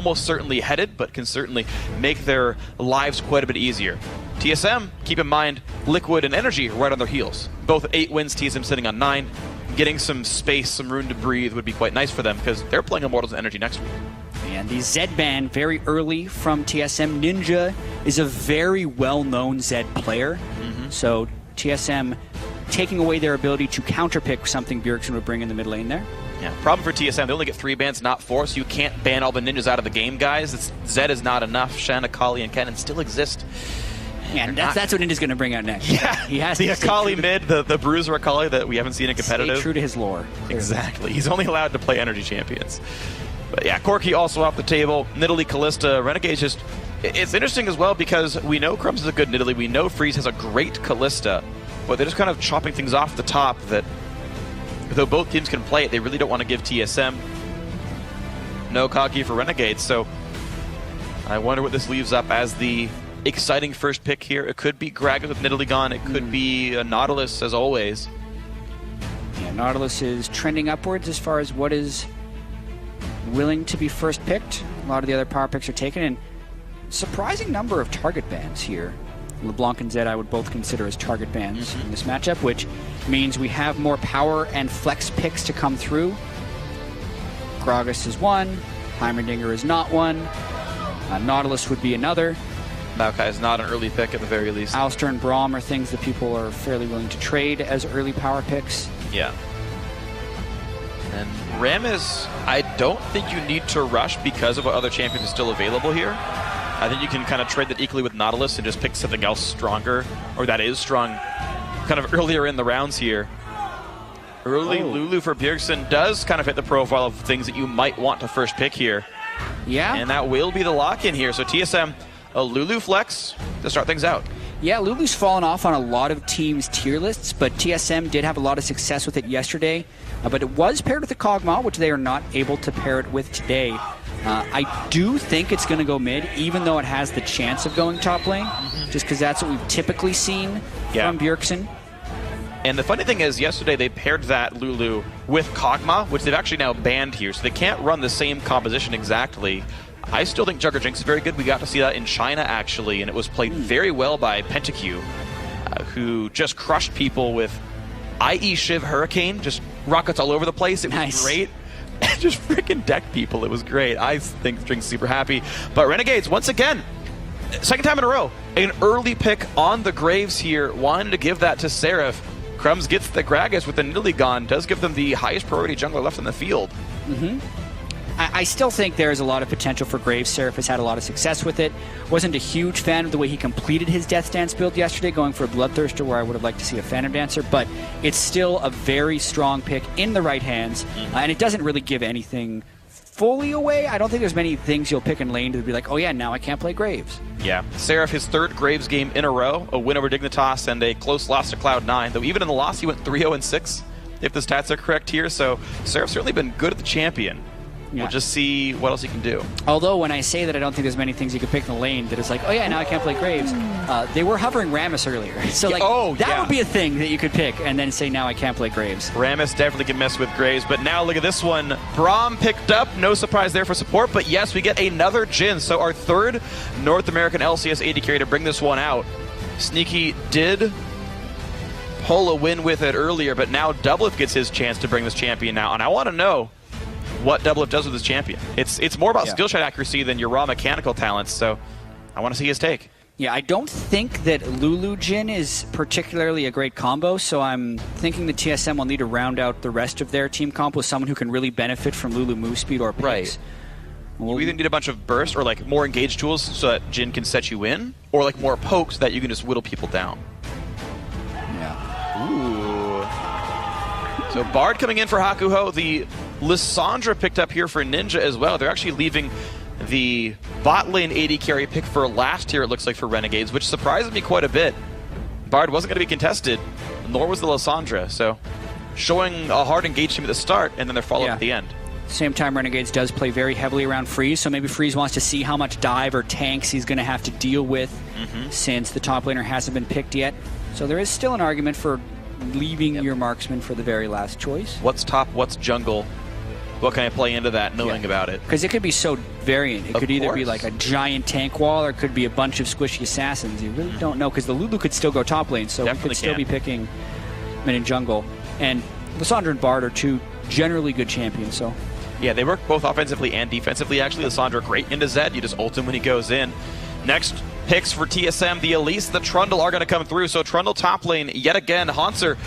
almost certainly headed, but can certainly make their lives quite a bit easier. TSM, keep in mind, Liquid and Energy right on their heels. Both 8 wins, TSM sitting on 9. Getting some space, some room to breathe would be quite nice for them because they're playing Immortals and Energy next week. And the Zed ban very early from TSM. Ninja is a very well-known Zed player. So TSM taking away their ability to counterpick something Bjergsen would bring in the mid lane there. Yeah, problem for TSM, they only get 3 bans, not 4, so you can't ban all the ninjas out of the game, guys. Zed is not enough. Shen, Akali, and Kennen still exist. Yeah, and that's what Ninja's going to bring out next. Yeah, he has the Akali mid, the Bruiser Akali that we haven't seen in competitive. Stay true to his lore. Exactly. He's only allowed to play Energy champions. But yeah, Corki also off the table. Nidalee, Kalista, Renegade's just... It's interesting as well because we know Crumbs is a good Nidalee. We know Freeze has a great Kalista. But they're just kind of chopping things off the top that, though both teams can play it, they really don't want to give TSM no Kagi for Renegades. So I wonder what this leaves up as the exciting first pick here. It could be Gragas with Nidalee gone. It could be a Nautilus, as always. Yeah, Nautilus is trending upwards as far as what is willing to be first picked. A lot of the other power picks are taken, and surprising number of target bans here. LeBlanc and Zed I would both consider as target bans in this matchup, which means we have more power and flex picks to come through. Gragas is one, Heimerdinger is not one, Nautilus would be another. Maokai is not an early pick at the very least. Alistar and Braum are things that people are fairly willing to trade as early power picks. Yeah. And Rammus, I don't think you need to rush because of what other champions are still available here. I think you can kind of trade that equally with Nautilus and just pick something else stronger, or that is strong, kind of earlier in the rounds here. Early Lulu for Bjergsen does kind of fit the profile of things that you might want to first pick here. Yeah. And that will be the lock-in here. So TSM, a Lulu flex to start things out. Yeah, Lulu's fallen off on a lot of teams' tier lists, but TSM did have a lot of success with it yesterday. But it was paired with the Kog'Maw, which they are not able to pair it with today. I do think it's going to go mid, even though it has the chance of going top lane, just because that's what we've typically seen from Bjergsen. And the funny thing is, yesterday they paired that Lulu with Kog'Maw, which they've actually now banned here, so they can't run the same composition exactly. I still think Jugger Jinx is very good. We got to see that in China, actually, and it was played very well by PentaQ, who just crushed people with IE Shiv Hurricane, just rockets all over the place. It was great. Just freaking decked people. It was great. I think Jinx is super happy. But Renegades, once again, second time in a row, an early pick on the Graves here. Wanted to give that to Seraph. Crumbs gets the Gragas with the Nidalee gone. Does give them the highest priority jungler left in the field. I still think there's a lot of potential for Graves. Seraph has had a lot of success with it. Wasn't a huge fan of the way he completed his Death Dance build yesterday, going for a Bloodthirster where I would have liked to see a Phantom Dancer, but it's still a very strong pick in the right hands, and it doesn't really give anything fully away. I don't think there's many things you'll pick in lane to be like, oh yeah, now I can't play Graves. Yeah, Seraph, his third Graves game in a row, a win over Dignitas and a close loss to Cloud9, though even in the loss he went 3-0-6, if the stats are correct here, so Seraph's certainly been good at the champion. We'll just see what else he can do. Although when I say that I don't think there's many things you could pick in the lane that is like, oh yeah, now I can't play Graves, they were hovering Rammus earlier. So like, that would be a thing that you could pick and then say, now I can't play Graves. Rammus definitely can mess with Graves, but now look at this one. Braum picked up, no surprise there for support, but yes, we get another Jhin. So our third North American LCS AD carry to bring this one out. Sneaky did pull a win with it earlier, but now Doublelift gets his chance to bring this champion out, and I want to know what Doublelift does with his champion. It's more about skill shot accuracy than your raw mechanical talents, so I want to see his take. Yeah, I don't think that Lulu Jhin is particularly a great combo, so I'm thinking the TSM will need to round out the rest of their team comp with someone who can really benefit from Lulu move speed or pace. Right. You either need a bunch of burst or like more engaged tools so that Jhin can set you in, or like more pokes so that you can just whittle people down. Yeah. Ooh. So Bard coming in for Hakuho. The Lissandra picked up here for Ninja as well. They're actually leaving the bot lane AD carry pick for last here, it looks like, for Renegades, which surprised me quite a bit. Bard wasn't going to be contested, nor was the Lissandra, so showing a hard engaged team at the start, and then they're followed at the end. Same time, Renegades does play very heavily around Freeze, so maybe Freeze wants to see how much dive or tanks he's going to have to deal with since the top laner hasn't been picked yet. So there is still an argument for leaving your marksman for the very last choice. What's top, what's jungle? what can I play into that, knowing about it. Because it could be so variant. It could either be like a giant tank wall, or it could be a bunch of squishy assassins. You really don't know, because the Lulu could still go top lane, so we could still be picking mid and jungle. And Lissandra and Bard are two generally good champions, so... Yeah, they work both offensively and defensively. Actually, Lissandra great into Zed. You just ult him when he goes in. Next picks for TSM, the Elise, the Trundle are going to come through. So Trundle top lane yet again. Hanszer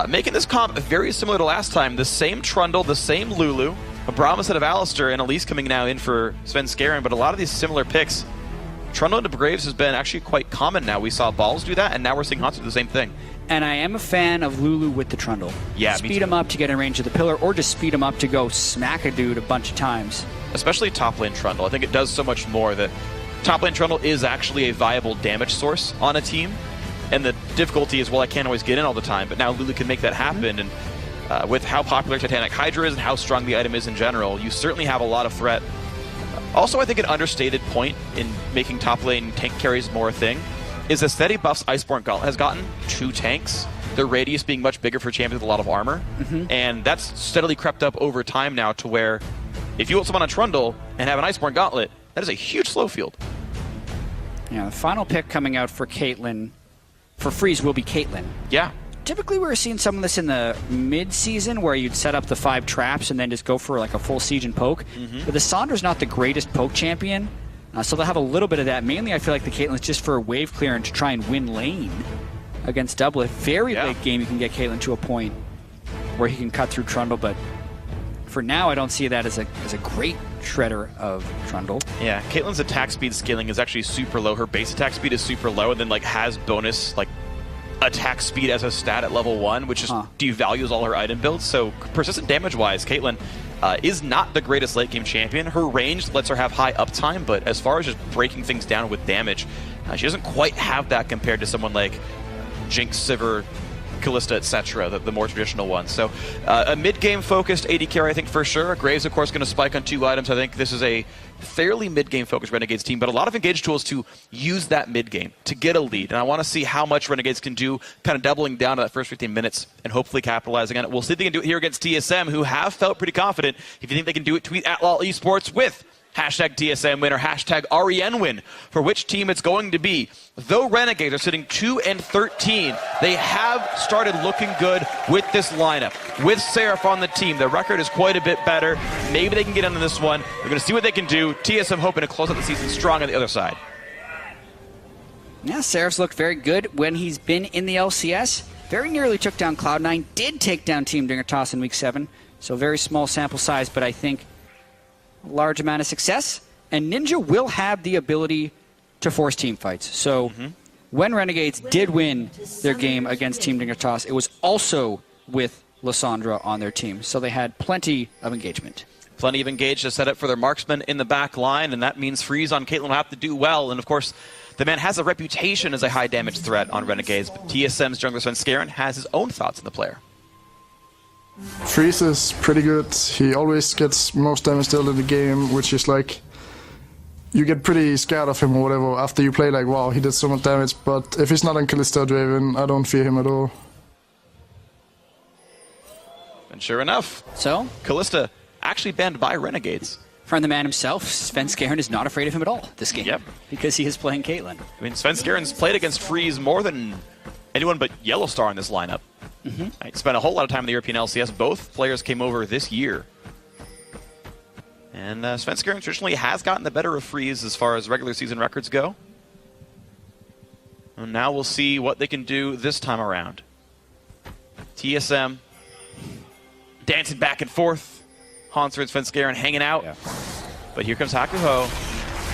making this comp very similar to last time. The same Trundle, the same Lulu, a Braum instead of Alistar, and Elise coming now in for Svenskeren. But a lot of these similar picks, Trundle into Graves has been actually quite common now. We saw Balls do that, and now we're seeing Hanszer do the same thing. And I am a fan of Lulu with the Trundle. Yeah, speed him up to get in range of the pillar, or just speed him up to go smack a dude a bunch of times. Especially top lane Trundle. I think it does so much more that top lane Trundle is actually a viable damage source on a team. And the difficulty is, well, I can't always get in all the time, but now Lulu can make that happen. And with how popular Titanic Hydra is and how strong the item is in general, you certainly have a lot of threat. Also, I think an understated point in making top lane tank carries more a thing is as steady buffs Iceborne Gauntlet has gotten 2 tanks, their radius being much bigger for champions with a lot of armor. And that's steadily crept up over time now to where if you ult someone on Trundle and have an Iceborne Gauntlet, that is a huge slow field. Yeah, the final pick coming out for Caitlyn, for Freeze, will be Caitlyn. Yeah. Typically, we were seeing some of this in the mid-season where you'd set up the 5 traps and then just go for like a full siege and poke. But the Sandra's not the greatest poke champion, so they'll have a little bit of that. Mainly, I feel like the Caitlyn's just for a wave clear and to try and win lane against Doublet. Very late game, you can get Caitlyn to a point where he can cut through Trundle, but for now, I don't see that as a great shredder of Trundle. Yeah, Caitlyn's attack speed scaling is actually super low. Her base attack speed is super low, and then like has bonus like attack speed as a stat at level 1, which just devalues all her item builds. So persistent damage-wise, Caitlyn is not the greatest late-game champion. Her range lets her have high uptime, but as far as just breaking things down with damage, she doesn't quite have that compared to someone like Jinx, Sivir, Kalista, etc., the more traditional ones. So a mid-game focused AD carry, I think, for sure. Graves, of course, going to spike on 2 items. I think this is a fairly mid-game focused Renegades team, but a lot of engage tools to use that mid-game to get a lead. And I want to see how much Renegades can do, kind of doubling down to that first 15 minutes and hopefully capitalizing on it. We'll see if they can do it here against TSM, who have felt pretty confident. If you think they can do it, tweet at LOL Esports with hashtag TSM win or hashtag REN win for which team it's going to be. Though Renegades are sitting 2-13, they have started looking good with this lineup. With Seraph on the team, the record is quite a bit better. Maybe they can get into this one. We're going to see what they can do. TSM hoping to close out the season strong on the other side. Yeah, Seraph's looked very good when he's been in the LCS. Very nearly took down Cloud9, did take down Team Dignitas in Week 7. So very small sample size, but I think large amount of success, and Ninja will have the ability to force team fights. So when Renegades did win their game against Team Dignitas, it was also with Lissandra on their team. So they had plenty of engagement. Plenty of engage to set up for their marksman in the back line, and that means Freeze on Caitlyn will have to do well. And of course, the man has a reputation as a high damage threat on Renegades, but TSM's jungler Svenskeren has his own thoughts on the player. Freeze is pretty good. He always gets most damage dealt in the game, which is like, you get pretty scared of him or whatever after you play like, wow, he did so much damage. But if he's not on Kalista or Draven, I don't fear him at all. And sure enough, so Kalista actually banned by Renegades. From the man himself, Svenskeren is not afraid of him at all this game. Because he is playing Caitlyn. I mean, Svenskeren's played against Freeze more than anyone but Yellowstar in this lineup. I spent a whole lot of time in the European LCS. Both players came over this year. And Svenskeren traditionally has gotten the better of Freeze as far as regular season records go. And now we'll see what they can do this time around. TSM dancing back and forth. Hanszer and Svenskeren hanging out. But here comes Hakuho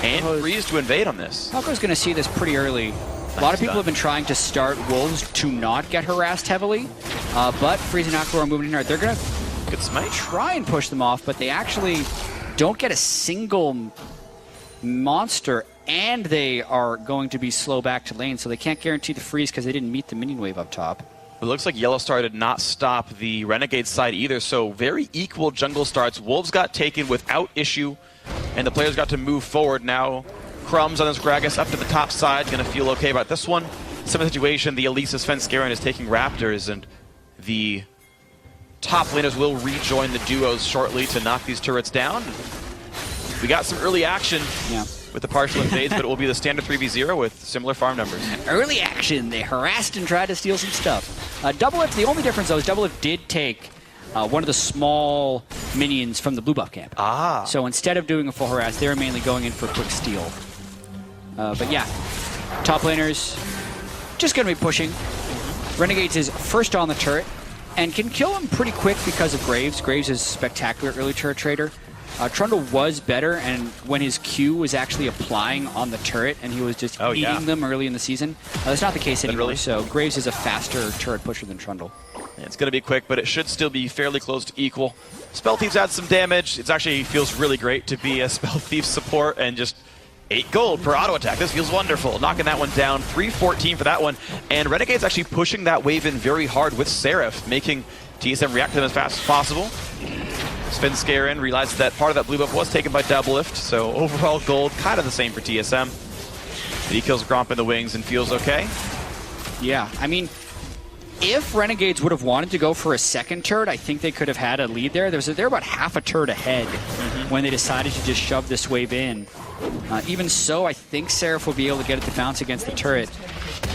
and Freeze to invade on this. Hakuho's going to see this pretty early. A lot of people have been trying to start Wolves to not get harassed heavily, but Freeze and Hakuho are moving in hard. They're going to try and push them off, but they actually don't get a single monster, and they are going to be slow back to lane, so they can't guarantee the freeze because they didn't meet the minion wave up top. It looks like Yellowstar did not stop the Renegade side either, so very equal jungle starts. Wolves got taken without issue, and the players got to move forward. Now Crumbs on this Gragas up to the top side, going to feel okay about this one. Similar situation, the Elisa Svenskeren is taking Raptors, and the top laners will rejoin the duos shortly to knock these turrets down. We got some early action with the partial invades, but it will be the standard 3v0 with similar farm numbers. Early action. They harassed and tried to steal some stuff. Doublelift, the only difference, though, is Doublelift did take one of the small minions from the blue buff camp. So instead of doing a full harass, they were mainly going in for quick steal. But yeah, top laners just going to be pushing. Renegades is first on the turret and can kill him pretty quick because of Graves. Graves is a spectacular early turret trader. Trundle was better, and when his Q was actually applying on the turret and he was just eating them early in the season, that's not the case anymore. So Graves is a faster turret pusher than Trundle. It's going to be quick, but it should still be fairly close to equal. Spell Thieves add some damage. It actually feels really great to be a Spell Thief support and just 8 gold per auto attack. This feels wonderful. Knocking that one down, 314 for that one. And Renegade's actually pushing that wave in very hard with Seraph, making TSM react to them as fast as possible. Spin Scare in, realizes that part of that blue buff was taken by Doublelift, so overall gold kind of the same for TSM. But he kills Gromp in the wings and feels okay. Yeah, I mean, if Renegades would have wanted to go for a second turret, I think they could have had a lead there. They're about half a turret ahead when they decided to just shove this wave in. Even so, I think Seraph will be able to get it to bounce against the turret.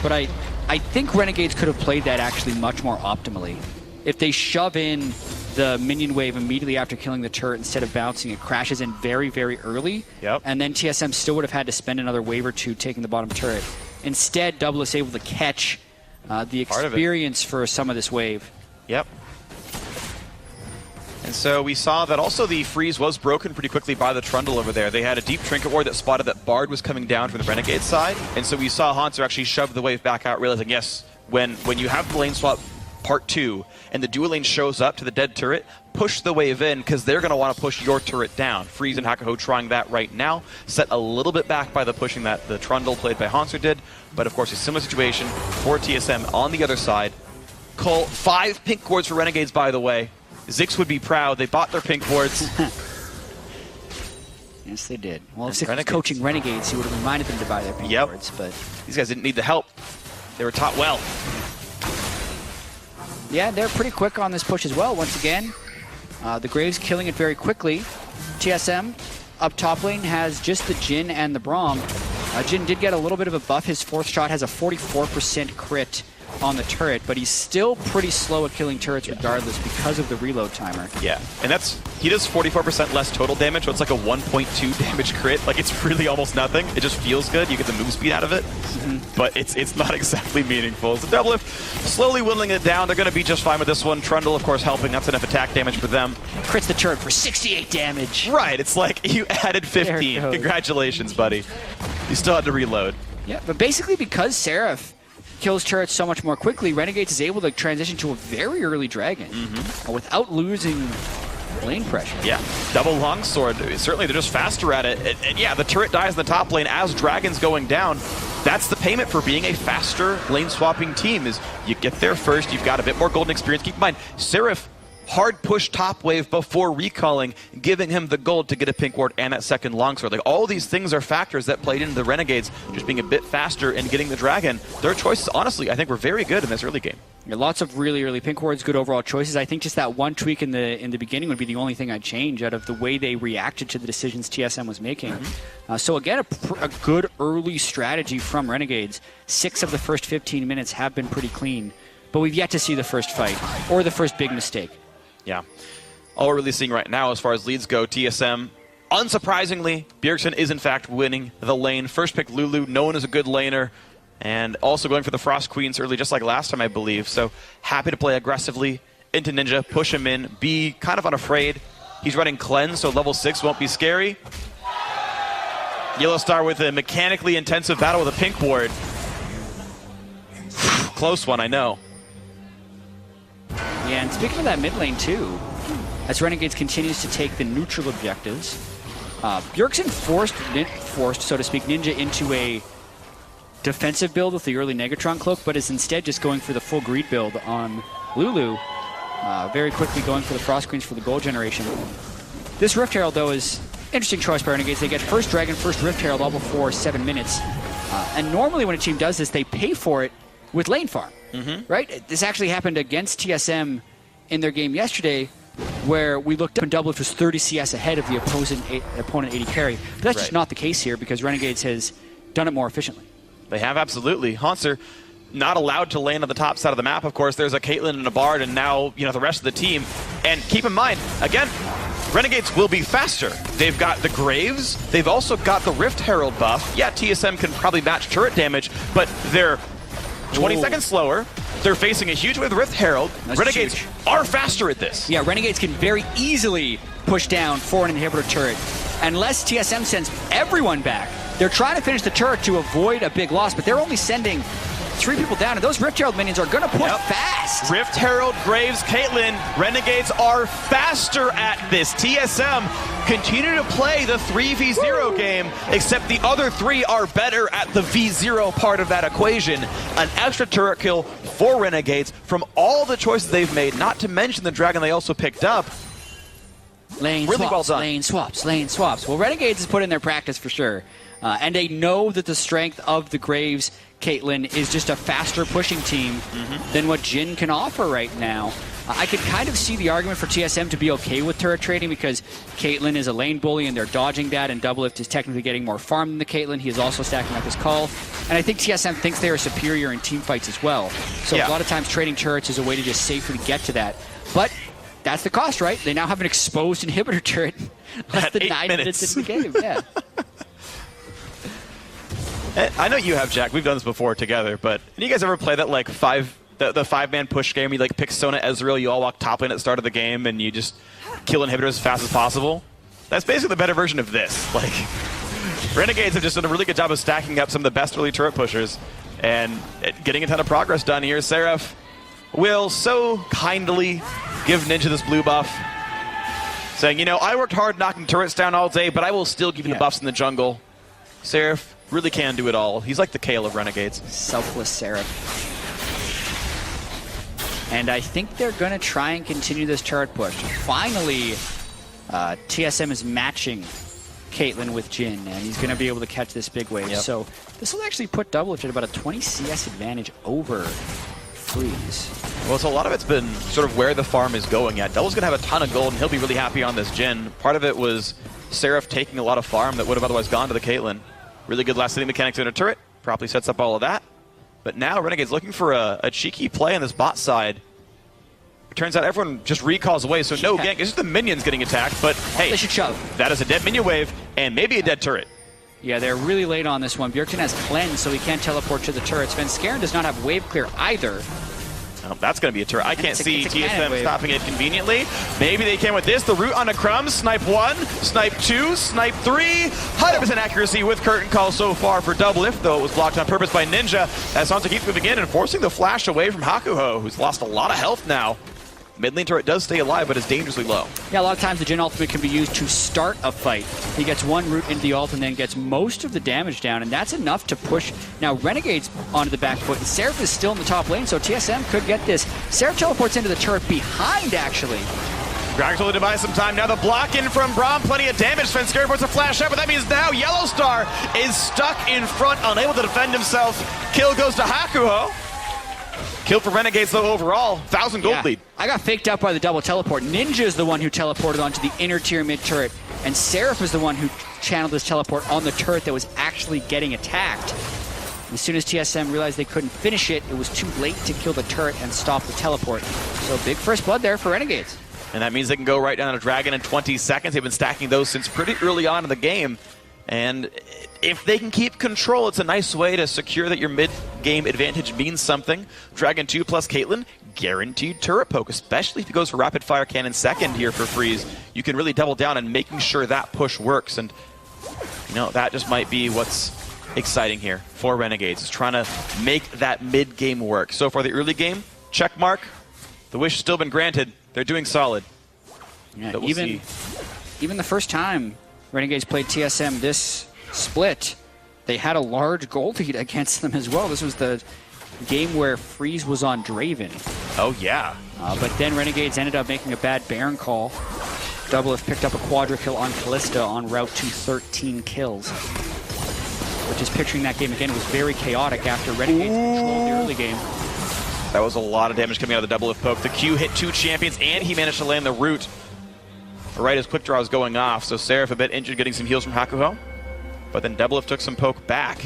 But I think Renegades could have played that actually much more optimally. If they shove in the minion wave immediately after killing the turret instead of bouncing, it crashes in very, very early. And then TSM still would have had to spend another wave or two taking the bottom turret. Instead, Double is able to catch the experience for some of this wave. And so we saw that also the freeze was broken pretty quickly by the Trundle over there. They had a deep Trinket Ward that spotted that Bard was coming down from the Renegade side. And so we saw Hanser actually shove the wave back out, realizing, yes, when you have the lane swap part 2 and the dual lane shows up to the dead turret, push the wave in because they're going to want to push your turret down. Freeze and Hakaho trying that right now. Set a little bit back by the pushing that the Trundle played by Hanser did. But of course, a similar situation for TSM on the other side. Cole, 5 pink wards for Renegades, by the way. Zix would be proud. They bought their pink wards. Yes, they did. Well, if Zix was coaching Renegades, he would have reminded them to buy their pink wards. But these guys didn't need the help. They were taught well. Yeah, they're pretty quick on this push as well. Once again, the Graves killing it very quickly. TSM up top lane has just the Jhin and the Braum. Jhin did get a little bit of a buff. His 4th shot has a 44% crit on the turret, but he's still pretty slow at killing turrets regardless because of the reload timer. Yeah, and he does 44% less total damage, so it's like a 1.2 damage crit. Like, it's really almost nothing. It just feels good. You get the move speed out of it, but it's not exactly meaningful. So Doublelift slowly whittling it down. They're going to be just fine with this one. Trundle, of course, helping. That's enough attack damage for them. Crits the turret for 68 damage. Right, it's like you added 15. Congratulations, buddy. You still had to reload. Yeah, but basically because Seraph kills turrets so much more quickly, Renegades is able to transition to a very early dragon without losing lane pressure. Yeah, double longsword. Certainly, they're just faster at it. And yeah, the turret dies in the top lane as dragon's going down. That's the payment for being a faster lane swapping team, is you get there first, you've got a bit more golden experience. Keep in mind, Seraph hard push top wave before recalling, giving him the gold to get a pink ward and that second longsword. Like, all these things are factors that played into the Renegades just being a bit faster and getting the dragon. Their choices, honestly, I think were very good in this early game. Yeah, lots of really early pink wards, good overall choices. I think just that one tweak in the beginning would be the only thing I'd change out of the way they reacted to the decisions TSM was making. So again, a good early strategy from Renegades. 6 of the first 15 minutes have been pretty clean, but we've yet to see the first fight or the first big mistake. Yeah. All we're really seeing right now as far as leads go, TSM, unsurprisingly, Bjergsen is in fact winning the lane. First pick Lulu, known as a good laner, and also going for the Frost Queens early, just like last time, I believe. So happy to play aggressively into Ninja, push him in, be kind of unafraid. He's running Cleanse, so level 6 won't be scary. Yellow Star with a mechanically intensive battle with a pink ward. Close one, I know. Yeah, and speaking of that mid lane too, as Renegades continues to take the neutral objectives, Bjergsen forced, so to speak, Ninja into a defensive build with the early Negatron cloak, but is instead just going for the full greed build on Lulu, very quickly going for the Frost Queens for the gold generation. This Rift Herald, though, is interesting choice by Renegades. They get first Dragon, first Rift Herald all before 7 minutes. And normally when a team does this, they pay for it with lane farm. Right? This actually happened against TSM in their game yesterday where we looked up and Doublelift was 30 CS ahead of the opponent 80 carry. But that's just not the case here because Renegades has done it more efficiently. They have, absolutely. Haunter not allowed to land on the top side of the map, of course. There's a Caitlyn and a Bard, and now, you know, the rest of the team. And keep in mind, again, Renegades will be faster. They've got the Graves. They've also got the Rift Herald buff. Yeah, TSM can probably match turret damage, but they're 20 seconds slower. They're facing a huge wave of Rift Herald. That's Renegades huge. are faster at this. Yeah, Renegades can very easily push down for an inhibitor turret. Unless TSM sends everyone back, they're trying to finish the turret to avoid a big loss, but they're only sending 3 people down, and those Rift Herald minions are going to push fast. Rift Herald, Graves, Caitlyn. Renegades are faster at this. TSM continue to play the 3v0 game, except the other 3 are better at the v0 part of that equation. An extra turret kill for Renegades from all the choices they've made, not to mention the dragon they also picked up. Lane Really swaps, well done. lane swaps, lane swaps. Well, Renegades has put in their practice for sure. And they know that the strength of the Graves Caitlyn is just a faster pushing team than what Jhin can offer right now. I could kind of see the argument for TSM to be okay with turret trading because Caitlyn is a lane bully and they're dodging that, and Doublelift is technically getting more farm than the Caitlyn. He is also stacking up his call. And I think TSM thinks they are superior in team fights as well. So a lot of times trading turrets is a way to just safely get to that. But that's the cost, right? They now have an exposed inhibitor turret less than 9 minutes into the game. Yeah. I know you have, Jack. We've done this before together, but did you guys ever play that like the 5-man push game? You like pick Sona Ezreal, you all walk top lane at the start of the game, and you just kill inhibitors as fast as possible? That's basically the better version of this. Like, Renegades have just done a really good job of stacking up some of the best early turret pushers and getting a ton of progress done here. Seraph will so kindly give Ninja this blue buff, saying, you know, I worked hard knocking turrets down all day, but I will still give you the buffs in the jungle. Seraph really can do it all. He's like the Kale of Renegades. Selfless Seraph. And I think they're going to try and continue this turret push. Finally, TSM is matching Caitlyn with Jhin, and he's going to be able to catch this big wave. So this will actually put Doublelift at about a 20 CS advantage over Freeze. Well, so a lot of it's been sort of where the farm is going at. Double's going to have a ton of gold, and he'll be really happy on this Jhin. Part of it was Seraph taking a lot of farm that would have otherwise gone to the Caitlyn. Really good last hitting mechanics in a turret. Properly sets up all of that. But now Renegade's looking for a cheeky play on this bot side. It turns out everyone just recalls away, so no gank. It's just the minions getting attacked, but hey, they should shove. That is a dead minion wave and maybe a dead turret. Yeah, they're really late on this one. Bjergsen has cleanse, so he can't teleport to the turrets. Svenskeren does not have wave clear either. Oh, that's going to be a turret. I can't see TSM stopping it conveniently. Maybe they can with this. The root on a crumb. Snipe 1, snipe 2, snipe 3. 100% accuracy with curtain call so far for Doublelift, though it was blocked on purpose by Ninja. As Sansa keeps moving in and forcing the flash away from Hakuho, who's lost a lot of health now. Mid lane turret does stay alive, but is dangerously low. Yeah, a lot of times the Jhin ultimate can be used to start a fight. He gets one root into the ult and then gets most of the damage down, and that's enough to push now Renegade's onto the back foot. And Seraph is still in the top lane, so TSM could get this. Seraph teleports into the turret behind, actually. Gragas will buy some time. Now the block in from Braum, plenty of damage. Svenskeren puts a flash up, but that means now Yellow Star is stuck in front, unable to defend himself. Kill goes to Hakuho. Kill for Renegades, though, overall. 1,000 gold lead. I got faked out by the double teleport. Ninja is the one who teleported onto the inner tier mid turret, and Seraph is the one who channeled this teleport on the turret that was actually getting attacked. As soon as TSM realized they couldn't finish it, it was too late to kill the turret and stop the teleport. So big first blood there for Renegades. And that means they can go right down to Dragon in 20 seconds. They've been stacking those since pretty early on in the game. And if they can keep control, it's a nice way to secure that your mid-game advantage means something. Dragon 2 plus Caitlyn, guaranteed turret poke, especially if he goes for Rapid Fire Cannon second here for Freeze. You can really double down on making sure that push works. And, you know, that just might be what's exciting here for Renegades, is trying to make that mid-game work. So far, the early game, check mark. The wish has still been granted. They're doing solid. Yeah, even the first time Renegades played TSM this split, they had a large gold lead against them as well. This was the game where Freeze was on Draven. Oh, yeah. But then Renegades ended up making a bad Baron call. Doublelift picked up a quadra kill on Callista en route to 13 kills. But just picturing that game again, it was very chaotic after Renegades controlled the early game. That was a lot of damage coming out of the double lift poke. The Q hit 2 champions, and he managed to land the root right as quick draw was going off. So Seraph a bit injured, getting some heals from Hakuho. But then double lift took some poke back.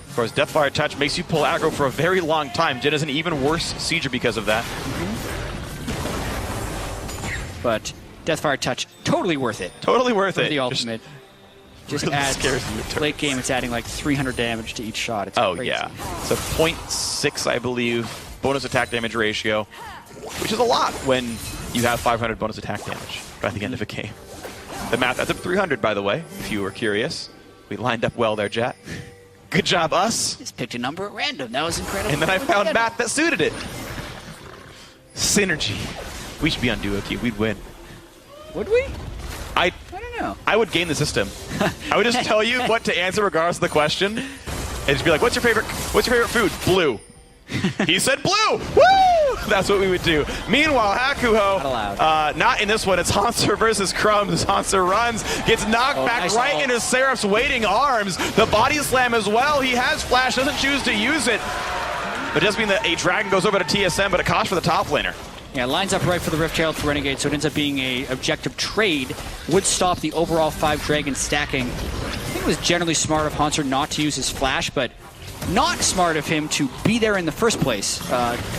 Of course, Deathfire Touch makes you pull aggro for a very long time. Jin is an even worse sieger because of that. But Deathfire Touch, totally worth it. Totally worth it. The ultimate. Just really adds, scares you at late game, it's adding like 300 damage to each shot. It's oh, crazy. yeah. It's a 0.6, I believe, bonus attack damage ratio, which is a lot when you have 500 bonus attack damage by the end of a game. The math adds up 300, by the way, if you were curious. We lined up well there, Jet. Good job, us. Just picked a number at random. That was incredible. And then I found math that suited it. Synergy. We should be on duo queue. We'd win. Would we? I don't know. I would game the system. I would just tell you what to answer regardless of the question, and just be like, "What's your favorite food?" Blue. He said blue. Woo! That's what we would do. Meanwhile, Hakuho, Not allowed. Not in this one. It's Hanser versus Crumbs. Hanser runs, gets knocked back nice right ult. into Seraph's waiting arms. The body slam as well. He has flash, doesn't choose to use it. But it does mean that a dragon goes over to TSM, but a cost for the top laner. Yeah, lines up right for the Rift Herald for Renegade, so it ends up being a objective trade. Would stop the overall 5 dragon stacking. I think it was generally smart of Hanser not to use his flash, but not smart of him to be there in the first place.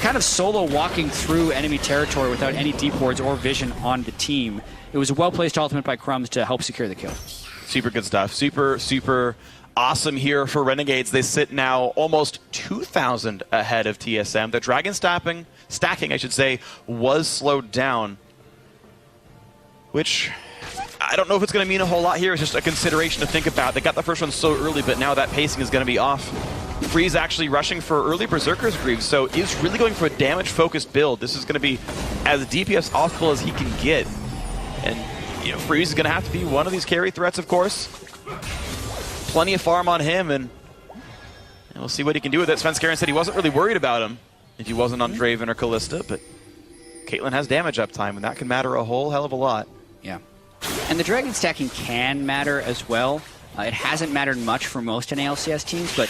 Kind of solo walking through enemy territory without any deep wards or vision on the team. It was a well-placed ultimate by Crumbs to help secure the kill. Super good stuff. Super, super awesome here for Renegades. They sit now almost 2,000 ahead of TSM. The dragon stacking, I should say, was slowed down, which I don't know if it's going to mean a whole lot here. It's just a consideration to think about. They got the first one so early, but now that pacing is going to be off. Freeze actually rushing for early Berserker's Greaves, so is really going for a damage-focused build. This is going to be as DPS possible as he can get. And, you know, Freeze is going to have to be one of these carry threats, of course. Plenty of farm on him, and we'll see what he can do with it. Svenskeren said he wasn't really worried about him if he wasn't on Draven or Callista, but Caitlyn has damage uptime, and that can matter a whole hell of a lot. Yeah. And the dragon stacking can matter as well. It hasn't mattered much for most NALCS teams, but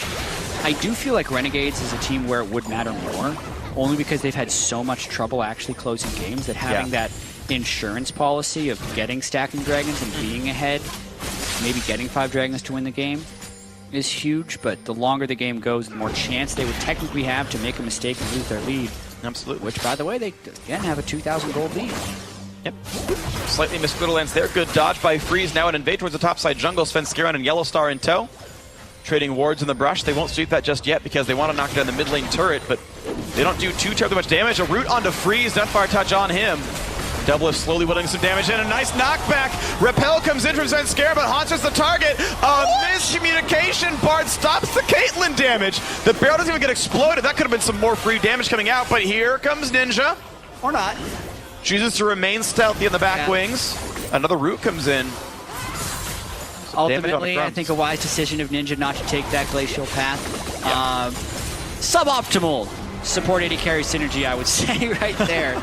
I do feel like Renegades is a team where it would matter more, only because they've had so much trouble actually closing games that having that insurance policy of getting stacking dragons and being ahead, maybe getting 5 dragons to win the game, is huge, but the longer the game goes, the more chance they would technically have to make a mistake and lose their lead. Absolutely. Which, by the way, they again have a 2,000 gold lead. Yep. Slightly missed Griddle lands there. Good dodge by Freeze. Now an invade towards the topside jungle. Svenskeren and Yellow Star in tow. Trading wards in the brush. They won't sweep that just yet because they want to knock down the mid lane turret, but they don't do too terribly much damage. A root onto Freeze. Deathfire Touch on him. Double is slowly whittling some damage in. A nice knockback. Repel comes in from Svenskeren, but Hanser's the target. Miscommunication. Bard stops the Caitlyn damage. The barrel doesn't even get exploded. That could have been some more free damage coming out, but here comes Ninja. Or not. Chooses to remain stealthy in the back wings. Another root comes in. Ultimately, I think a wise decision of Ninja not to take that glacial path. Suboptimal support 80 carry synergy, I would say, right there.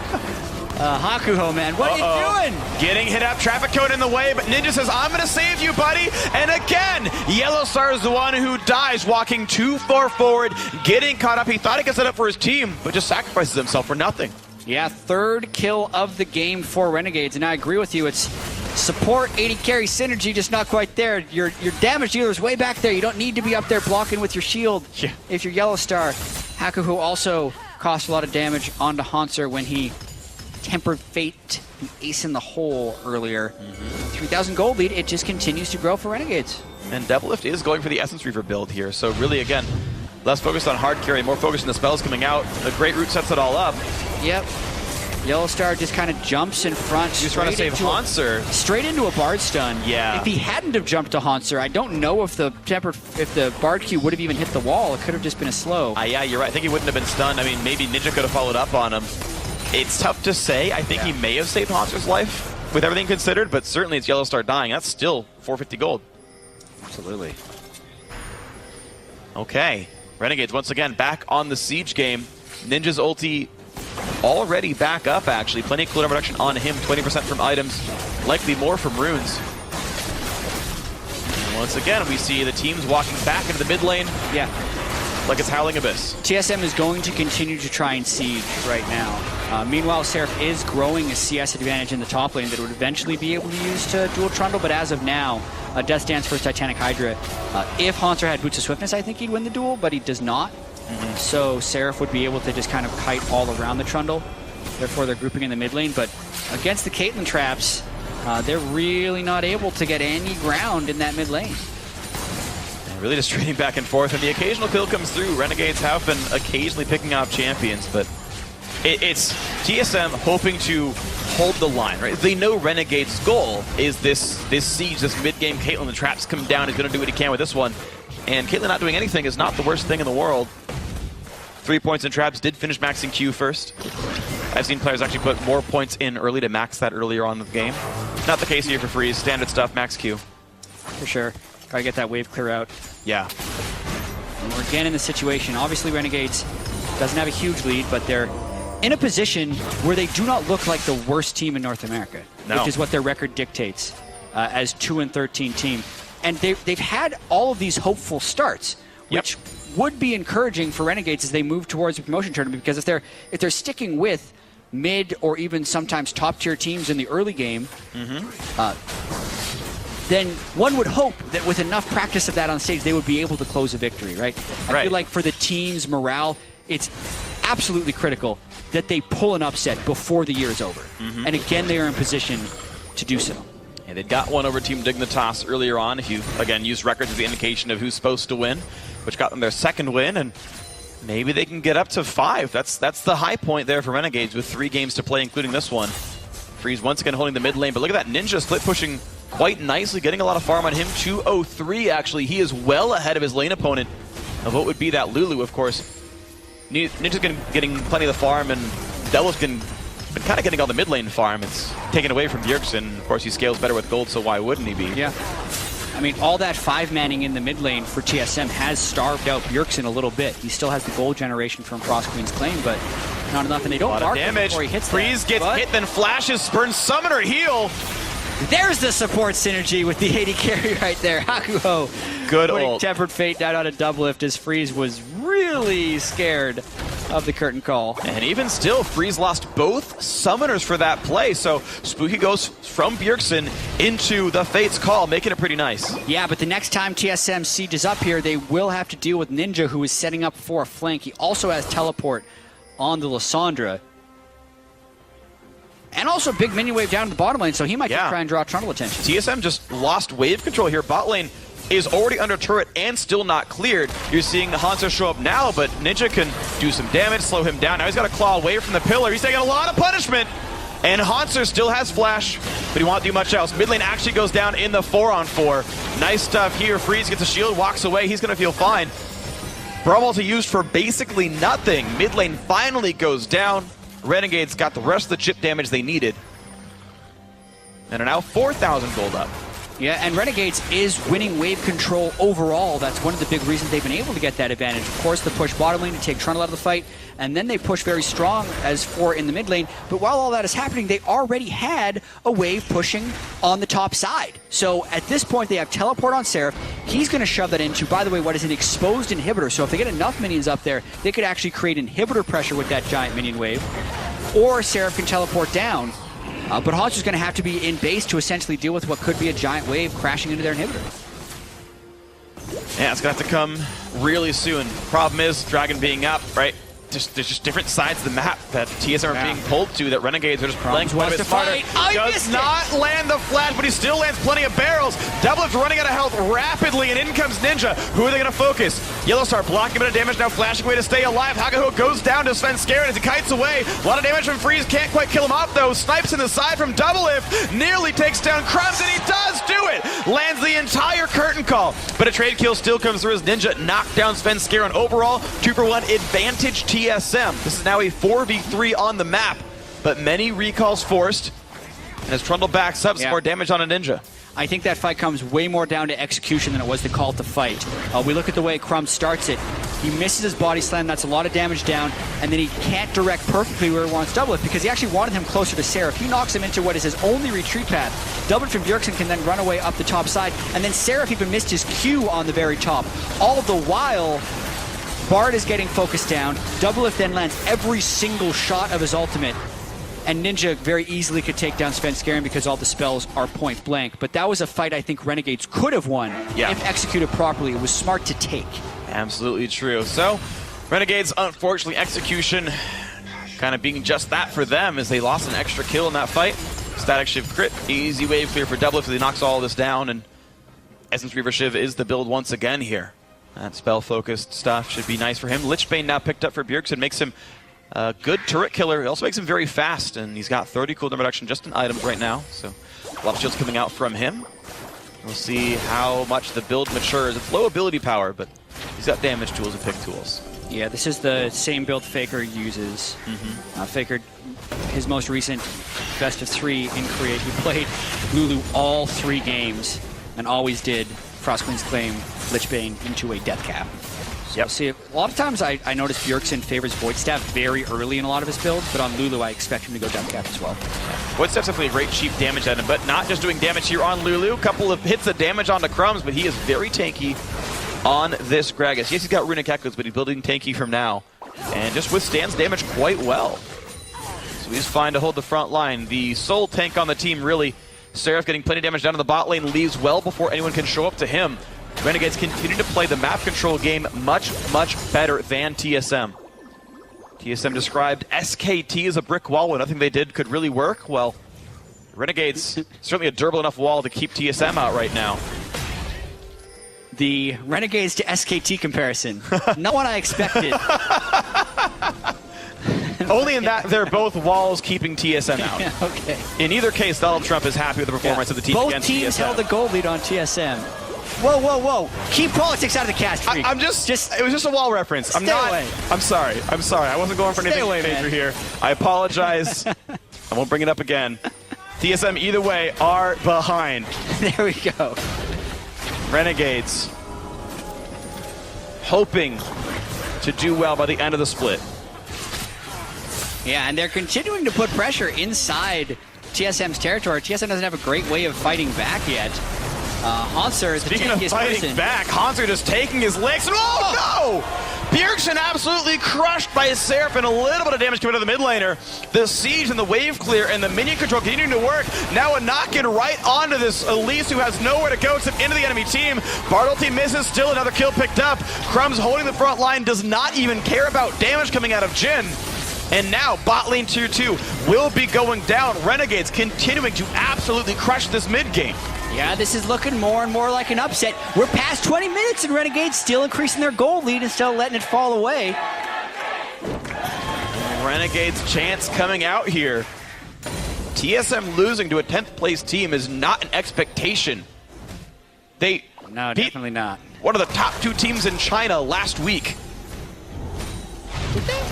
Hakuho, man, what are you doing? Getting hit up, traffic cone in the way, but Ninja says, I'm going to save you, buddy. And again, Yellow Star is the one who dies, walking too far forward, getting caught up. He thought he could set up for his team, but just sacrifices himself for nothing. Yeah, 3rd kill of the game for Renegades, and I agree with you. It's support 80 carry synergy, just not quite there. Your damage dealer is way back there. You don't need to be up there blocking with your shield if you're Yellow Star. Hakuho also cost a lot of damage onto Hanser when he tempered fate the ace in the hole earlier. 3,000 gold lead, it just continues to grow for Renegades. And Devil Lift is going for the Essence Reaver build here, so really, again, less focused on hard carry, more focused on the spells coming out. The Great Root sets it all up. Yep. Yellow Star just kind of jumps in front. He's trying to save Hanser. Straight into a Bard stun. Yeah. If he hadn't have jumped to Hanser, I don't know if the Bard Q would have even hit the wall. It could have just been a slow. Yeah, you're right. I think he wouldn't have been stunned. I mean, maybe Ninja could have followed up on him. It's tough to say. I think he may have saved Hanser's life with everything considered, but certainly it's Yellow Star dying. That's still 450 gold. Absolutely. Okay. Renegades once again back on the siege game. Ninja's ulti already back up, actually. Plenty of cooldown reduction on him. 20% from items, likely more from runes. And once again, we see the teams walking back into the mid lane. Yeah. like it's Howling Abyss. TSM is going to continue to try and siege right now. Meanwhile, Seraph is growing a CS advantage in the top lane that would eventually be able to use to dual Trundle, but as of now, Death Dance versus Titanic Hydra. If Haunter had Boots of Swiftness, I think he'd win the duel, but he does not. So Seraph would be able to just kind of kite all around the Trundle. Therefore, they're grouping in the mid lane, but against the Caitlyn traps, they're really not able to get any ground in that mid lane. And really just trading back and forth, and the occasional kill comes through. Renegades have been occasionally picking off champions, but it's TSM hoping to hold the line, right? They know Renegade's goal is this siege, this mid-game Caitlyn. The traps come down, he's going to do what he can with this one. And Caitlyn not doing anything is not the worst thing in the world. 3 points in traps, did finish maxing Q first. I've seen players actually put more points in early to max that earlier on in the game. Not the case here for Freeze. Standard stuff, max Q. For sure. Gotta get that wave clear out. Yeah. And we're again in the situation. Obviously, Renegades doesn't have a huge lead, but they're in a position where they do not look like the worst team in North America, which is what their record dictates as 2-13 team. And they've had all of these hopeful starts, which would be encouraging for Renegades as they move towards the promotion tournament, because if they're sticking with mid or even sometimes top tier teams in the early game, then one would hope that with enough practice of that on stage, they would be able to close a victory, right? I feel like for the team's morale, it's absolutely critical that they pull an upset before the year is over. And again, they are in position to do so. And they got one over Team Dignitas earlier on. If you, again, use records as the indication of who's supposed to win, which got them their second win, and maybe they can get up to 5. That's the high point there for Renegades with 3 games to play, including this one. Freeze once again holding the mid lane, but look at that Ninja split pushing quite nicely, getting a lot of farm on him. 203, actually. He is well ahead of his lane opponent of what would be that Lulu, of course. Ninja's getting plenty of the farm, and Devil's been kind of getting all the mid lane farm. It's taken away from Bjergsen. Of course, he scales better with gold, so why wouldn't he be? Yeah. I mean, all that 5-manning in the mid lane for TSM has starved out Bjergsen a little bit. He still has the gold generation from Frost Queen's Claim, but not enough, and they don't mark him before he hits Freeze gets hit, then flashes, spurns Summoner heal. There's the support synergy with the AD carry right there. Hakuho. Good putting ult. Tempered Fate down on a double lift as Freeze was really scared of the curtain call. And even still, Freeze lost both summoners for that play, so Spooky goes from Bjergsen into the Fate's Call, making it pretty nice. Yeah, but the next time TSM sieges up here, they will have to deal with Ninja, who is setting up for a flank. He also has teleport on the Lysandra. And also big minion wave down to the bottom lane, so he might try and draw Trundle attention. TSM just lost wave control here. Bot lane is already under turret and still not cleared. You're seeing Hanzo show up now, but Ninja can do some damage, slow him down. Now he's got to claw away from the pillar. He's taking a lot of punishment. And Hanzo still has flash, but he won't do much else. Mid lane actually goes down in the 4-on-4. Nice stuff here. Freeze gets a shield, walks away. He's going to feel fine. Brawl to use for basically nothing. Mid lane finally goes down. Renegades got the rest of the chip damage they needed, and are now 4,000 gold up. Yeah, and Renegades is winning wave control overall. That's one of the big reasons they've been able to get that advantage. Of course, the push bottom lane to take Trundle out of the fight, and then they push very strong as 4 in the mid lane. But while all that is happening, they already had a wave pushing on the top side. So at this point, they have teleport on Seraph. He's going to shove that into, by the way, what is an exposed inhibitor. So if they get enough minions up there, they could actually create inhibitor pressure with that giant minion wave. Or Seraph can teleport down. But Hodge is going to have to be in base to essentially deal with what could be a giant wave crashing into their inhibitor. Yeah, it's going to have to come really soon. Problem is, Dragon being up, right? There's just different sides of the map that TSM are being pulled to, that Renegades are just playing quite a bit smarter. Does not land the flash, but he still lands plenty of barrels. Devil's running out of health rapidly, and in comes Ninja. Who are they going to focus? Yellowstar blocking a bit of damage, now flashing away to stay alive. Hakuho goes down to Sven Scared as he kites away. A lot of damage from Freeze, can't quite kill him off though. Snipes in the side from Double Lift, nearly takes down Crumbs, and he does do it! Lands the entire curtain call, but a trade kill still comes through as Ninja knocked down Sven Scare, and overall, 2-for-1 advantage TSM. This is now a 4v3 on the map, but many recalls forced, and as Trundle backs up, some more damage on a Ninja. I think that fight comes way more down to execution than it was the call to fight. We look at the way Crumb starts it. He misses his body slam, that's a lot of damage down, and then he can't direct perfectly where he wants Double Lift because he actually wanted him closer to Seraph. He knocks him into what is his only retreat path. Double Lift from Bjergsen can then run away up the top side, and then Seraph even missed his Q on the very top. All the while, Bard is getting focused down. Doublelift then lands every single shot of his ultimate. And Ninja very easily could take down Svenskeren because all the spells are point blank. But that was a fight I think Renegades could have won if executed properly. It was smart to take. Absolutely true. So, Renegades, unfortunately, execution kind of being just that for them as they lost an extra kill in that fight. Static Shiv crit, easy wave clear for Doublelift as he knocks all this down, and Essence Reaver Shiv is the build once again here. That spell-focused stuff should be nice for him. Lichbane now picked up for Bjergsen, makes him a good turret killer. It also makes him very fast, and he's got 30 cooldown reduction just in items right now, so a lot of shields coming out from him. We'll see how much the build matures. It's low ability power, but he's got damage tools and pick tools. Yeah, this is the same build Faker uses. Faker, his most recent best of 3 in Korea, he played Lulu all 3 games and always did Frostqueen's Claim Lichbane into a death cap. So see, a lot of times I notice Bjergsen favors Void Staff very early in a lot of his builds, but on Lulu I expect him to go death cap as well. Void Staff's definitely a great cheap damage item, but not just doing damage here on Lulu. A couple of hits of damage onto Crumbs, but he is very tanky on this Gragas. Yes, he's got Runic Echoes, but he's building tanky from now, and just withstands damage quite well. So he's fine to hold the front line. The sole tank on the team, really. Seraph getting plenty of damage down to the bot lane, leaves well before anyone can show up to him. Renegades continue to play the map control game much, much better than TSM. TSM described SKT as a brick wall when nothing they did could really work. Well, Renegades, certainly a durable enough wall to keep TSM out right now. The Renegades to SKT comparison. Not what I expected. Only in that they're both walls keeping TSM out. Yeah, okay. In either case, Donald Trump is happy with the performance of the team Both against teams TSM. held the gold lead on TSM. Whoa, whoa, whoa. Keep politics out of the cast, freak. I'm just it was just a wall reference. Stay away. I'm sorry. I wasn't going for anything major here. I apologize. I won't bring it up again. TSM, either way, are behind. There we go. Renegades hoping to do well by the end of the split. Yeah, and they're continuing to put pressure inside TSM's territory. TSM doesn't have a great way of fighting back yet. Hanser is the Speaking of tankiest fighting person. back, Hanser just taking his licks. Oh, no! Bjergsen absolutely crushed by his Seraph and a little bit of damage coming to the mid laner. The siege and the wave clear and the minion control continuing to work. Now a knock-in right onto this Elise who has nowhere to go except into the enemy team. Bartlety misses, still another kill picked up. Crumbs holding the front line, does not even care about damage coming out of Jin. And now bot lane tier 2 will be going down. Renegades continuing to absolutely crush this mid game. Yeah, this is looking more and more like an upset. We're past 20 minutes and Renegades still increasing their gold lead instead of letting it fall away. Renegades' chance coming out here. TSM losing to a 10th place team is not an expectation. They No, beat definitely not. one of the top 2 teams in China last week. Did they?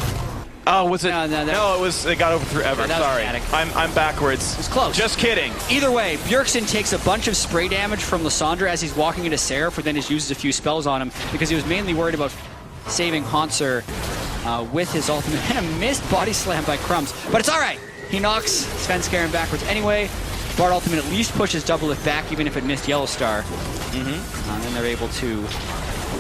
Oh, was it? No, it was. It got over through Ever. Yeah, Sorry, I'm backwards. It's close. Just kidding. Either way, Bjergsen takes a bunch of spray damage from Lysandra as he's walking into Seraph, who then just uses a few spells on him because he was mainly worried about saving Hanser with his ultimate and a missed body slam by Crumbs. But it's all right. He knocks Svenskeren backwards anyway. Bard ultimate at least pushes Doublelift back, even if it missed Yellow Star. And then they're able to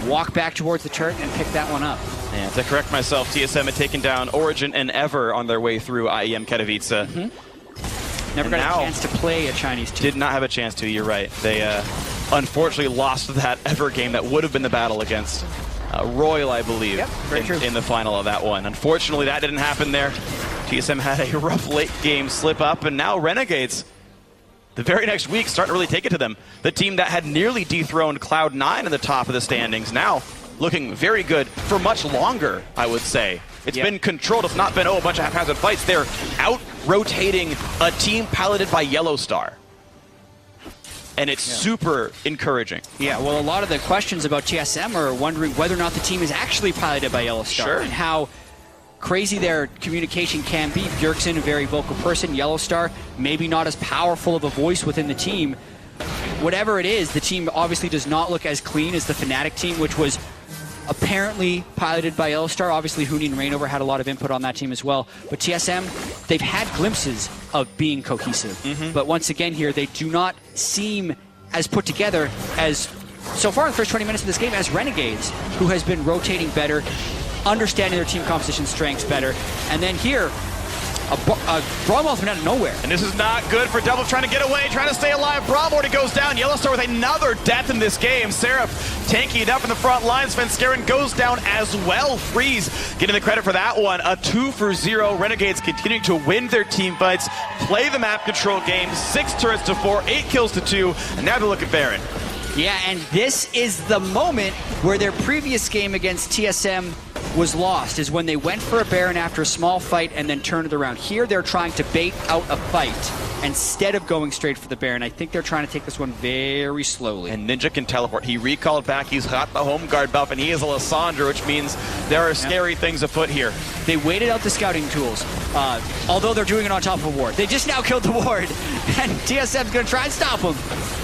walk back towards the turret and pick that one up. Yeah, to correct myself, TSM had taken down Origin and Ever on their way through IEM Katowice. Never got a chance to play a Chinese team. Did not have a chance to, you're right. They unfortunately lost that Ever game that would have been the battle against Royal, I believe, in the final of that one. Unfortunately, that didn't happen there. TSM had a rough late game slip up, and now Renegades, the very next week, starting to really take it to them. The team that had nearly dethroned Cloud9 in the top of the standings, now looking very good for much longer, I would say. It's been controlled. It's not been, a bunch of haphazard fights. They're out-rotating a team piloted by Yellow Star. And it's super encouraging. Yeah, well, a lot of the questions about TSM are wondering whether or not the team is actually piloted by Yellow Star and how crazy their communication can be. Bjergsen, a very vocal person. Yellow Star, maybe not as powerful of a voice within the team. Whatever it is, the team obviously does not look as clean as the Fnatic team, which was apparently piloted by Yellow Star. Obviously, Huni and Reignover had a lot of input on that team as well. But TSM, they've had glimpses of being cohesive. But once again here, they do not seem as put together as so far in the first 20 minutes of this game as Renegades, who has been rotating better, understanding their team composition strengths better. And then here, a Brawlmore from out of nowhere. And this is not good for Double, trying to get away, trying to stay alive. Brawlmore goes down. Yellowstar with another death in this game. Seraph tanking it up in the front lines. Svenskeren goes down as well. Freeze getting the credit for that one. A 2-for-0. Renegades continuing to win their team fights, play the map control game. 6 turrets to 4, 8 kills to 2, and now they're looking barren. Yeah, and this is the moment where their previous game against TSM was lost, is when they went for a Baron after a small fight and then turned it around. Here they're trying to bait out a fight instead of going straight for the Baron. I think they're trying to take this one very slowly. And Ninja can teleport. He recalled back. He's got the home guard buff, and he is a Lissandra, which means there are scary things afoot here. They waited out the scouting tools, although they're doing it on top of a ward. They just now killed the ward, and TSM's going to try and stop them.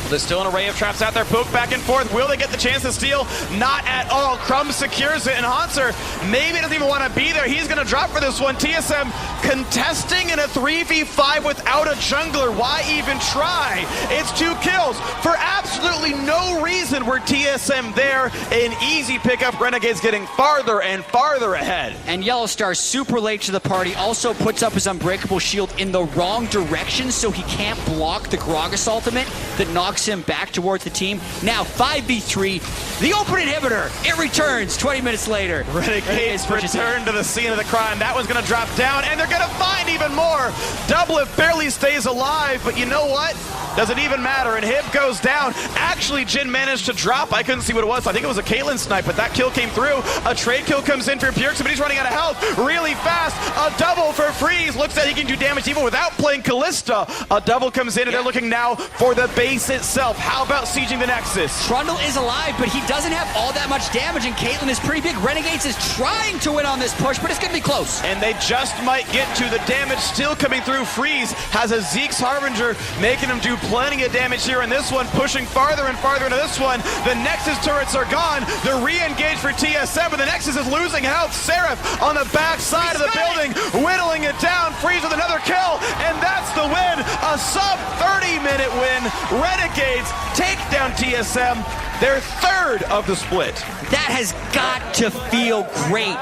There's still an array of traps out there. Poke back and forth. Will they get the chance to steal? Not at all. Crumb secures it, and Hanser maybe doesn't even want to be there. He's going to drop for this one. TSM contesting in a 3v5 without a jungler. Why even try? It's 2 kills for absolutely no reason. We're TSM there. An easy pickup. Renegades getting farther and farther ahead. And Yellowstar super late to the party. Also puts up his Unbreakable Shield in the wrong direction, so he can't block the Gragas ultimate that knocks him back towards the team. Now 5v3, the open inhibitor, it returns 20 minutes later. Renegades return to the scene of the crime. That one's going to drop down, and they're going to find even more. Doublet barely stays alive, but you know what? Doesn't even matter, and Hib goes down. Actually, Jin managed to drop. I couldn't see what it was. I think it was a Caitlyn snipe, but that kill came through. A trade kill comes in for Bjergsen, but he's running out of health really fast. A double for Freeze. Looks like he can do damage even without playing Callista. A double comes in, and they're looking now for the base itself. How about sieging the Nexus? Trundle is alive, but he doesn't have all that much damage, and Caitlyn is pretty big. Renegades is trying to win on this push, but it's going to be close. And they just might get to the damage still coming through. Freeze has a Zeke's Harbinger, making him do plenty of damage here in this one, pushing farther and farther into this one. The Nexus turrets are gone. They're re-engaged for TSM, but the Nexus is losing health. Seraph on the back side of the building, whittling it down. Freeze with another kill, and that's the win. A sub 30-minute win. Renegades take down TSM, their third of the split. That has got to feel great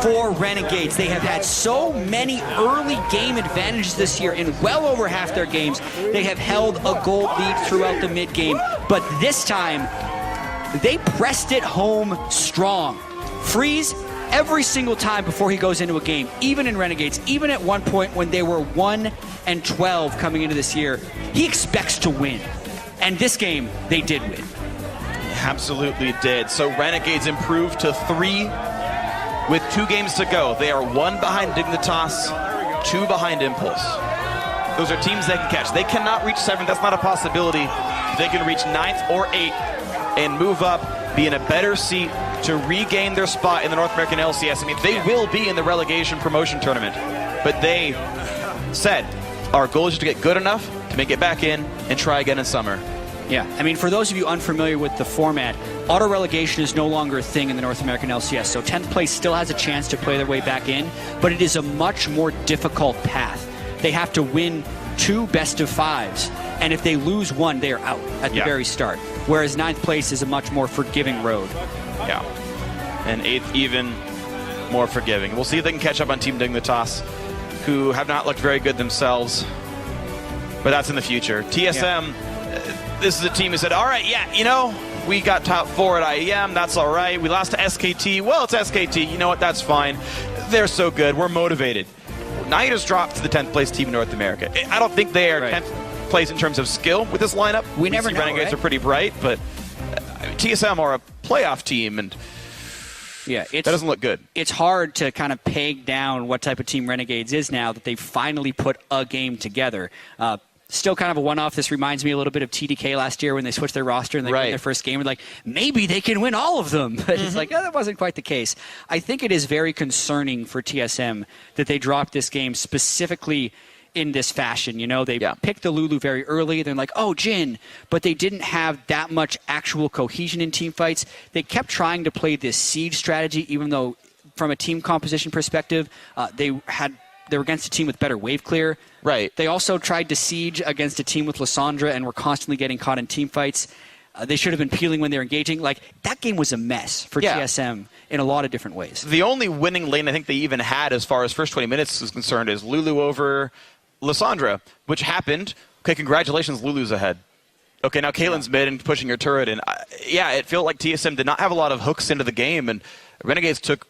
for Renegades. They have had so many early game advantages this year. In well over half their games, they have held a gold lead throughout the mid game. But this time, they pressed it home strong. Freeze, every single time before he goes into a game, even in Renegades, even at one point when they were 1-12 coming into this year, he expects to win. And this game, they did win. Absolutely did. So Renegades improved to 3 with 2 games to go. They are 1 behind Dignitas, 2 behind Impulse. Those are teams they can catch. They cannot reach 7th. That's not a possibility. They can reach 9th or 8th and move up, be in a better seat to regain their spot in the North American LCS. I mean, they will be in the relegation promotion tournament, but they said, our goal is just to get good enough to make it back in and try again in summer. Yeah, I mean, for those of you unfamiliar with the format, auto-relegation is no longer a thing in the North American LCS, so 10th place still has a chance to play their way back in, but it is a much more difficult path. They have to win 2 best-of-5s, and if they lose 1, they are out at the very start, whereas 9th place is a much more forgiving road. Yeah, and 8th even more forgiving. We'll see if they can catch up on Team Dignitas, who have not looked very good themselves, but that's in the future. TSM... This is a team who said, all right, yeah, you know, we got top 4 at IEM. That's all right. We lost to SKT. Well, it's SKT. You know what? That's fine. They're so good. We're motivated. Now you just dropped to the 10th place team in North America. I don't think they are 10th place in terms of skill with this lineup. We never know, Renegades are pretty bright, but TSM are a playoff team, and that doesn't look good. It's hard to kind of peg down what type of team Renegades is now that they've finally put a game together. Still kind of a one-off. This reminds me a little bit of TDK last year when they switched their roster and they won their first game. And like, maybe they can win all of them. But it's like, that wasn't quite the case. I think it is very concerning for TSM that they dropped this game specifically in this fashion. You know, they picked the Lulu very early. They're like, oh, Jin. But they didn't have that much actual cohesion in team fights. They kept trying to play this siege strategy, even though from a team composition perspective, they were against a team with better wave clear. Right. They also tried to siege against a team with Lissandra and were constantly getting caught in team fights. They should have been peeling when they were engaging. Like, that game was a mess for TSM in a lot of different ways. The only winning lane I think they even had as far as first 20 minutes is concerned is Lulu over Lysandra, which happened. Okay, congratulations, Lulu's ahead. Okay, now Caitlyn's mid and pushing her turret, and yeah, it felt like TSM did not have a lot of hooks into the game, and Renegades took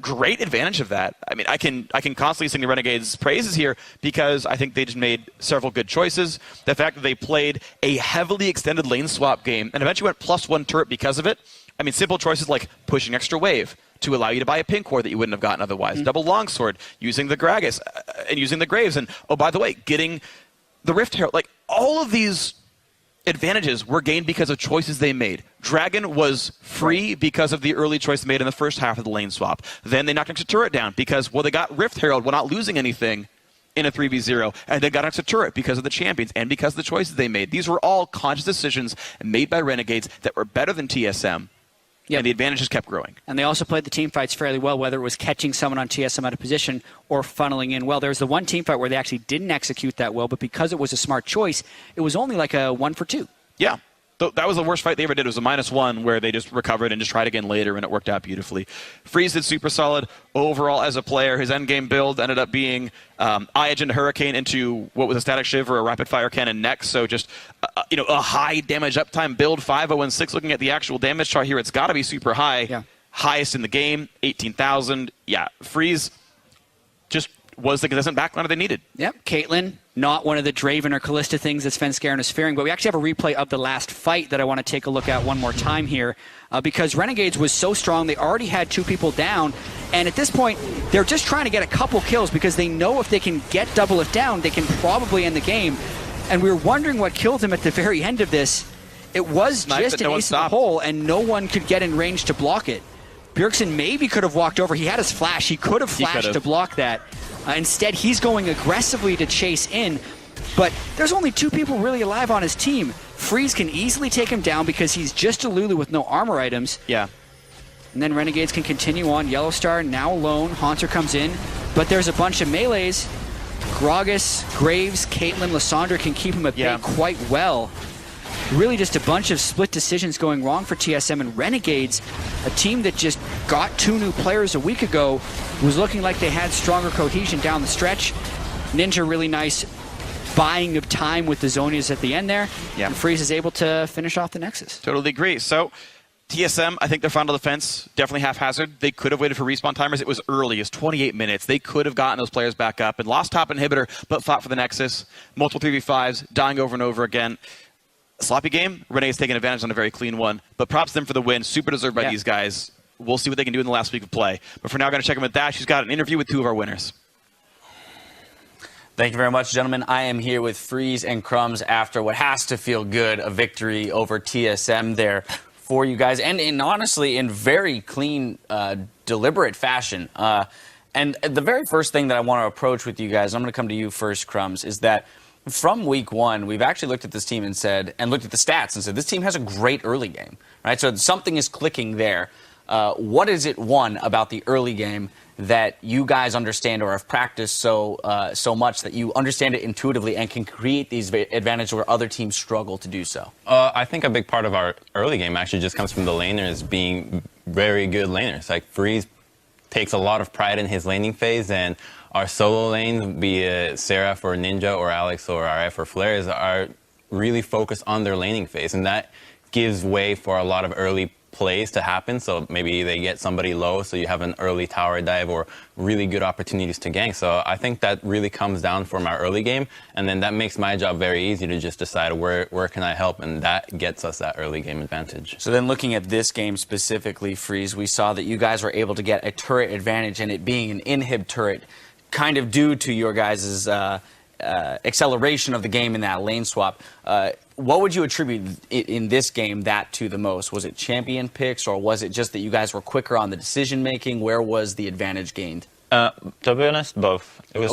great advantage of that. I mean, I can constantly sing the Renegades' praises here because I think they just made several good choices. The fact that they played a heavily extended lane swap game and eventually went +1 turret because of it. I mean, simple choices like pushing extra wave to allow you to buy a pink core that you wouldn't have gotten otherwise. Double longsword, using the Gragas, and using the Graves, and oh, by the way, getting the Rift Herald. Like, all of these advantages were gained because of choices they made. Dragon was free because of the early choice made in the first half of the lane swap. Then they knocked extra turret down because, well, they got Rift Herald while not losing anything in a 3v0, and they got extra turret because of the champions and because of the choices they made. These were all conscious decisions made by Renegades that were better than TSM. Yep. And the advantage just kept growing. And they also played the team fights fairly well, whether it was catching someone on TSM out of position or funneling in well. There was the one team fight where they actually didn't execute that well, but because it was a smart choice, it was only like a 1-for-2. Yeah. That was the worst fight they ever did. It was a -1 where they just recovered and just tried again later, and it worked out beautifully. Freeze did super solid overall as a player. His endgame build ended up being Iogen Hurricane into what was a static shiv or a rapid fire cannon next. So just a high damage uptime build, 5-0-6. Looking at the actual damage chart here, it's got to be super high. Yeah. Highest in the game, 18,000. Yeah, Freeze just was the consistent backliner they needed. Yep, Caitlyn, not one of the Draven or Callista things that Svenskeren is fearing, but we actually have a replay of the last fight that I want to take a look at one more time here, because Renegades was so strong, they already had 2 people down, and at this point, they're just trying to get a couple kills because they know if they can get double it down, they can probably end the game, and we were wondering what killed him at the very end of this. It was just an ace in the hole, and no one could get in range to block it. Bjergsen maybe could have walked over. He had his flash. He could have flashed to block that. Instead, he's going aggressively to chase in, but there's only 2 people really alive on his team. Freeze can easily take him down because he's just a Lulu with no armor items. Yeah. And then Renegades can continue on. Yellowstar now alone. Haunter comes in, but there's a bunch of melees. Gragas, Graves, Caitlyn, Lysandra can keep him at bay quite well. Really just a bunch of split decisions going wrong for TSM, and Renegades, a team that just got 2 new players a week ago, was looking like they had stronger cohesion down the stretch. Ninja really nice buying of time with the Zonias at the end there. Yeah. And Freeze is able to finish off the Nexus. Totally agree. So TSM, I think their final defense definitely haphazard. They could have waited for respawn timers. It was early. It's 28 minutes. They could have gotten those players back up and lost top inhibitor, but fought for the Nexus. Multiple 3v5s, dying over and over again. Sloppy game. Renee's taking advantage on a very clean one, but props them for the win. Super deserved by these guys. We'll see what they can do in the last week of play. But for now, I'm going to check in with Dash. She's got an interview with 2 of our winners. Thank you very much, gentlemen. I am here with Freeze and Crumbs after what has to feel good, a victory over TSM there for you guys, and honestly, in very clean, deliberate fashion. And the very first thing that I want to approach with you guys, I'm going to come to you first, Crumbs, is that from week 1, we've actually looked at this team and looked at the stats and said, this team has a great early game, right? So something is clicking there. What is it, one, about the early game that you guys understand or have practiced so much that you understand it intuitively and can create these advantages where other teams struggle to do so? I think a big part of our early game actually just comes from the laners being very good laners. Like, Freeze takes a lot of pride in his laning phase, and our solo lanes, be it Seraph or Ninja or Alex or RF or Flares, are really focused on their laning phase, and that gives way for a lot of early plays to happen. So maybe they get somebody low, so you have an early tower dive or really good opportunities to gank. So I think that really comes down from our early game, and then that makes my job very easy to just decide where can I help, and that gets us that early game advantage. So then looking at this game specifically, Freeze, we saw that you guys were able to get a turret advantage, and it being an inhib turret, kind of due to your guys' acceleration of the game in that lane swap. What would you attribute in this game that to the most? Was it champion picks, or was it just that you guys were quicker on the decision making? Where was the advantage gained? To be honest, both. It was